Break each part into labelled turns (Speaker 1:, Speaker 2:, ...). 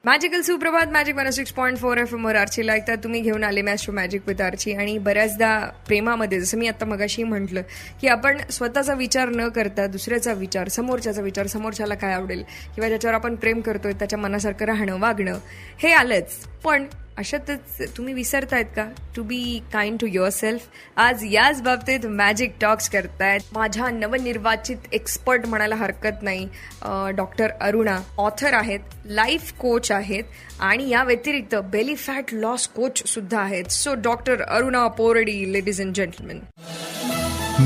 Speaker 1: Magical सुप्रभात. Magic 106.4 FM वर आर्चीला ऐकता तुम्ही घेऊन आले मॅस्ट्रो मॅजिक विथ आर्ची. आणि बऱ्याचदा प्रेमामध्ये जसं मी आता मगाशी म्हटलं की आपण स्वतःचा विचार न करता दुसऱ्याचा विचार, समोरच्याचा विचार, समोरच्याला काय आवडेल किंवा ज्याच्यावर आपण प्रेम करतोय त्याच्या मनासारखं राहणं, वागणं हे आलंच. पण अशातच तुम्ही विसरतायत का to be kind to yourself? आज याच बाबतीत मॅजिक टॉक्स करतायत माझ्या नवनिर्वाचित एक्सपर्ट म्हणायला हरकत नाही, डॉक्टर अरुणा. ऑथर आहेत, लाईफ कोच आहेत आणि या व्यतिरिक्त बेली फॅट लॉस कोच सुद्धा आहेत. So doctor Aruna Pordi, ladies and gentlemen.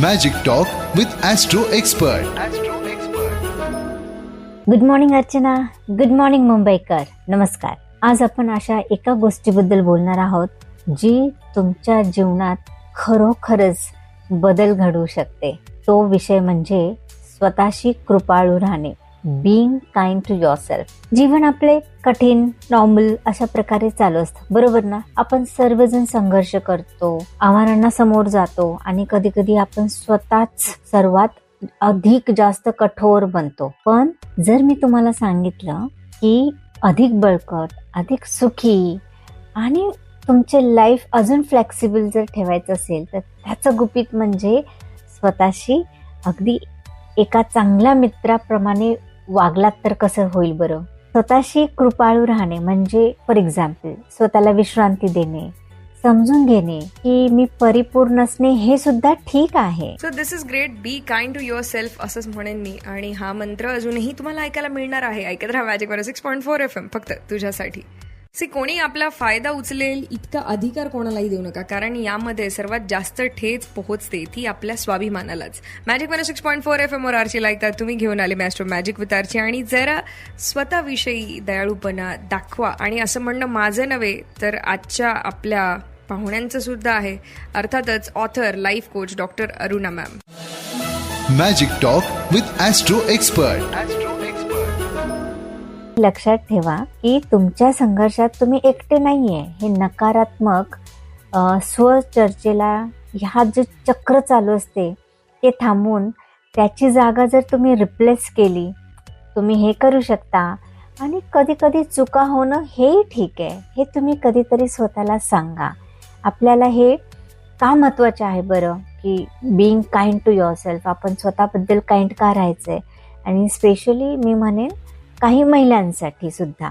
Speaker 2: Magic talk with astro expert.
Speaker 3: Good morning Archana, good morning मुंबईकर. नमस्कार. आज आपण अशा एका गोष्टीबद्दल बोलणार आहोत जी तुमच्या जीवनात खरोखरच बदल घडवू शकते. तो विषय म्हणजे स्वतःशी कृपाळू राहणे, बीइंग काइंड टू युअरसेल्फ. जीवन आपले कठीण, नॉर्मल अशा प्रकारे चालू असतं, बरोबर ना? आपण सर्वजण संघर्ष करतो, आव्हानांना समोर जातो आणि कधी कधी आपण स्वतःच सर्वात अधिक जास्त कठोर बनतो. पण जर मी तुम्हाला सांगितलं की अधिक बळकट, अधिक सुखी आणि तुमचे लाईफ अजून फ्लेक्सिबल जर ठेवायचं असेल तर त्याचं गुपित म्हणजे स्वतःशी अगदी एका चांगल्या मित्राप्रमाणे वागलात तर कसं होईल बरं? स्वतःशी कृपाळू राहणे म्हणजे फॉर एक्झाम्पल स्वतःला विश्रांती देणे, समजून घेणे की मी परिपूर्ण असणे हे सुद्धा ठीक आहे.
Speaker 1: So this is great. Be kind to yourself असंच म्हणेन मी. आणि हा मंत्र अजूनही तुम्हाला ऐकायला मिळणार आहे. ऐकत राहा मॅजिक 106.4 FM, फक्त तुझ्यासाठी. कोणी आपला फायदा उचलेल इतका अधिकार कोणालाही देऊ नका, कारण यामध्ये सर्वात जास्त ठेच पोहोचते ती आपल्या स्वाभिमानालाच. मॅजिक 106.4 FM वर आर्चीला ऐकतात तुम्ही घेऊन आले मॅस्ट्रो मॅजिक विथ आर्ची. आणि जरा स्वतःविषयी दयाळूपणा दाखवा. आणि असं म्हणणं माझं नव्हे तर आजच्या आपल्या पाहुण्यांचं सुद्धा आहे, अर्थातच author, life coach doctor Aruna ma'am.
Speaker 2: Magic talk with astro expert.
Speaker 3: लक्षात ठेवा की तुमच्या संघर्षात तुम्ही एकटे नाहीये. हे नकारात्मक स्वचर्चेला, ह्या जे चक्र चालू असते ते थांबवून त्याची जागा जर तुम्ही रिप्लेस केली, तुम्ही हे करू शकता. आणि कधी कधी चुका होणं हे ठीक आहे, हे तुम्ही कधीतरी स्वतःला सांगा. आपल्याला हे का महत्वाचे आहे बरं की being kind to yourself, आपण स्वतःबद्दल काइंड का राहायचंय? आणि स्पेशली मी म्हणेन काही महिलांसाठी सुद्धा,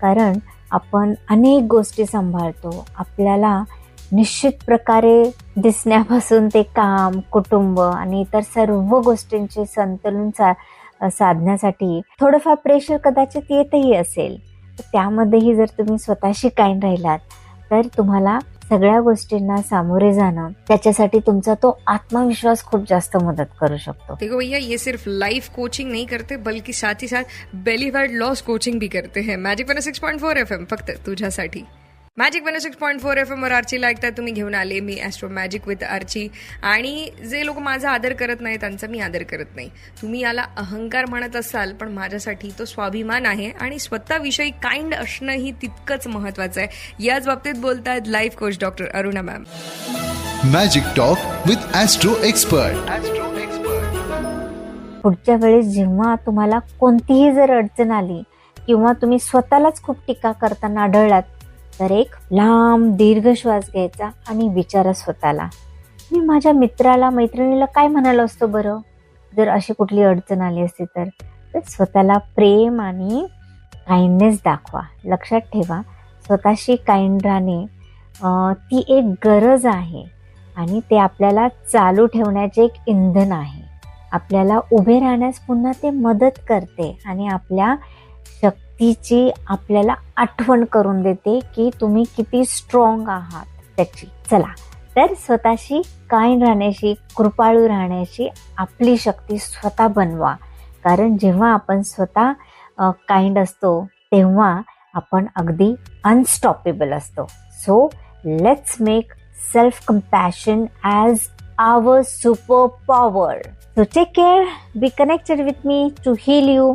Speaker 3: कारण आपण अनेक गोष्टी सांभाळतो. आपल्याला निश्चित प्रकारे दिसण्यापासून ते काम, कुटुंब आणि इतर सर्व गोष्टींचे संतुलन साधण्यासाठी थोडंफार प्रेशर कदाचित येतही असेल. त्यामध्येही जर तुम्ही स्वतःशी काइंड राहिलात तर तुम्हाला सगळ्या गोष्टींना सामोरे जाणं, त्याच्यासाठी तुमचा तो आत्मविश्वास खूप जास्त मदत करू शकतो.
Speaker 1: देखो भैया, ये सिर्फ लाइफ कोचिंग नहीं करते बल्कि साथ ही साथ बेली फैट लॉस कोचिंग भी करते हैं. मॅजिक 106.4 FM, फक्त तुझ्यासाठी. मॅजिक 106.4 FM वर आर्चीला ऐकता तुम्ही घेऊन आले मी ॲस्ट्रो मॅजिक विथ आर्ची. आणि जे लोक माझा आदर करत नाही त्यांचा मी आदर करत नाही. तुम्ही याला अहंकार म्हणत असाल, पण माझ्यासाठी तो स्वाभिमान आहे. आणि स्वतःविषयी काइंड असणंही तितकंच महत्वाचं आहे. याच बाबतीत बोलतायत life coach doctor Aruna ma'am.
Speaker 2: Magic talk with astro expert.
Speaker 3: पुढच्या वेळेस जेव्हा तुम्हाला कोणतीही जर अडचण आली किंवा तुम्ही स्वतःलाच खूप टीका करताना आढळलात तर एक लांब दीर्घ श्वास घ्यायचा आणि विचारा स्वतःला, मी माझ्या मित्राला, मैत्रिणीला काय म्हणालो असतो बरं जर अशी कुठली अडचण आली असती तर स्वतःला प्रेम आणि काइंडनेस दाखवा. लक्षात ठेवा, स्वतःशी काइंड राहणे ती एक गरज आहे आणि ते आपल्याला चालू ठेवण्याचे एक इंधन आहे. आपल्याला उभे राहण्यास पुन्हा ते मदत करते आणि आपल्या शक्तीची आपल्याला आठवण करून देते की तुम्ही किती स्ट्रॉंग आहात त्याची. चला तर स्वतःशी काइंड राहण्याची, कृपाळू राहण्याची आपली शक्ती स्वतः बनवा. कारण जेव्हा आपण स्वतः काइंड असतो तेव्हा आपण अगदी अनस्टॉपेबल असतो. So let's make self compassion as our superpower. So take care, be connected with me to heal you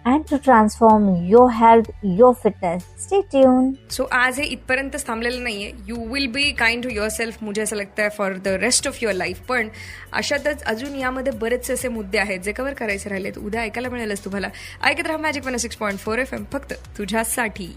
Speaker 3: and to transform your health, your fitness. Stay tuned.
Speaker 1: So आज हे इथपर्यंतच थांबलेलं नाहीये. You will be kind to yourself, मुझे असं लगता है, for the rest of your life. पण अशातच अजून यामध्ये बरेचसे असे मुद्दे आहेत जे कव्हर करायचे राहिलेत. उद्या ऐकायला मिळेलच तुम्हाला. ऐकत राहा मॅजिक 106.4 FM, फक्त तुझ्यासाठी.